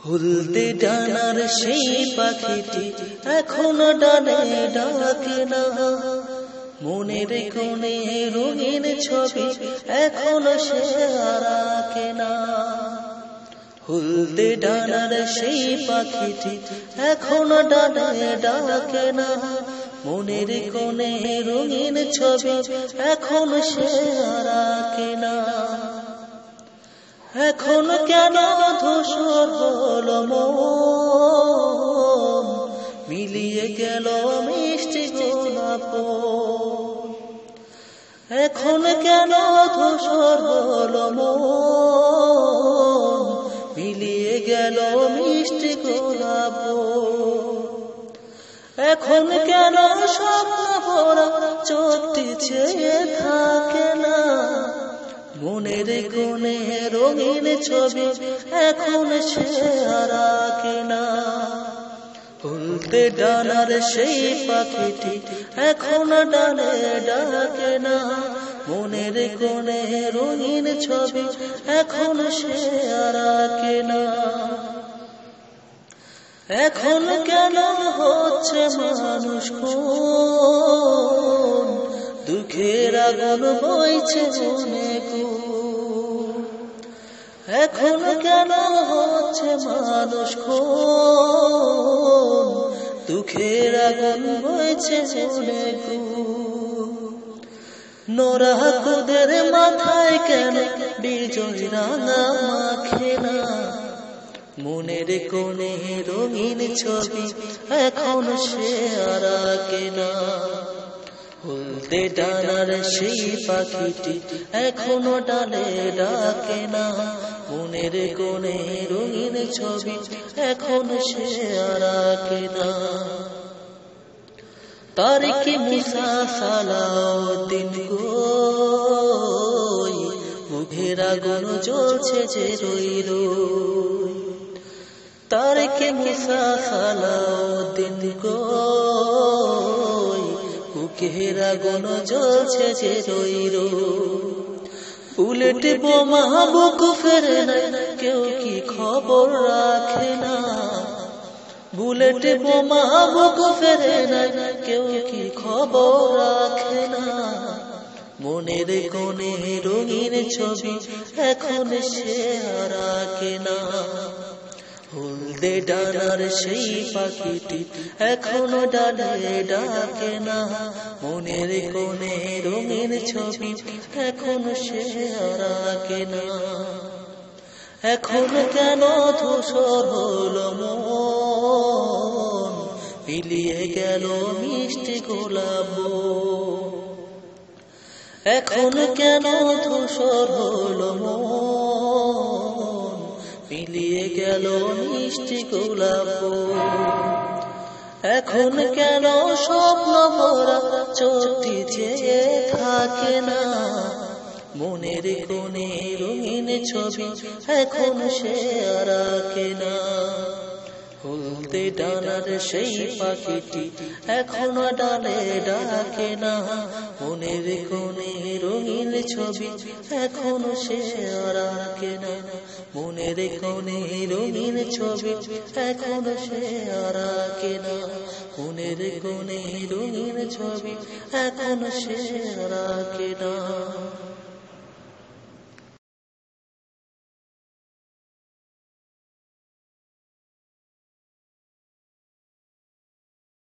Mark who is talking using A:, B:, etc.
A: হলদে ডানার সেই পাখিটি এখনো ডানে ডাকে না, মনের কোণে রঙিন ছবি এখনো সে আর আঁকে না। হলদে ডানার সেই পাখিটি এখনো ডানে ডাকে না, মনের কোণে রঙিন ছবি এখনো সে আর আঁকে না। এখন কেন ধূসর হলো মন, মিলিয়ে গেল মিষ্টি গোলাপ। এখন কেন ধূসর হলো মন, মিলিয়ে গেল মিষ্টি গোলাপ। এখন কেন স্বপ্ন ভরা চোখটি চেয়ে থাকে না, মনের কোণে রঙিন ছবি এখন সে আর আঁকে না। হলদে ডানার সেই পাখিটি এখন ডানে ডাকে না, মনের কোণে রঙিন ছবি এখন সে আর আঁকে না। এখন কেন হচ্ছে মানুষ খুন, দুঃখের আগুন বইছে মনে খুন। এখন কেন হচ্ছে মানুষ খুন, দুঃখের আগুন বইছে মনে খুন। নোরা খুদের মাথায় কেন বিজয় রাঙা মাখে না, মনের কোণে রঙিন ছবি এখন সে আর আঁকে না। হলদে ডানার সেই পাখিটি এখনো ডালে ডাকে না, মনের কোণে রঙিন ছবি এখন সে আর আঁকে না। তারিকি মুসা সালাউদ্দিন গো, মুখের আগুন জ্বলছে যে রই রই। তারিকি মুসা সালাউদ্দিন গো, বুকের আগুন জ্বলছে যে রই রই। বুলেট বোমা বুক ফেরে না, কেউ কি খবর রাখে না। বুলেট বোমা বুক ফেরে না, কেউ কি খবর রাখে না। মনের কোণে রঙিন ছবি এখন সে আর আঁকে না। হলদে ডানার সেই পাখিটি এখনো ডালে ডাকে না, মনের কোণে রঙিন ছবি এখন সে আর আঁকে না। এখন কেন ধূসর হলো মন, মিলিয়ে গেল মিষ্টি গোলাপ। এখন কেন ধূসর হলো মন, মিলিয়ে গেল মিষ্টি গোলাপ। এখন কেন স্বপ্ন ভরা চোখটি চেয়ে থাকে না, মনের কোণে রঙিন ছবি এখন সে আর আঁকে না। হলদে ডানার সেই পাখিটি এখনো ডালে ডাকে না, মনের কোণে রঙিন ছবি এখন সে আর আঁকে না। মনের কোণে রঙিন ছবি এখন সে আর আঁকে না, মনের কোণে রঙিন ছবি এখন সে আর আঁকে না।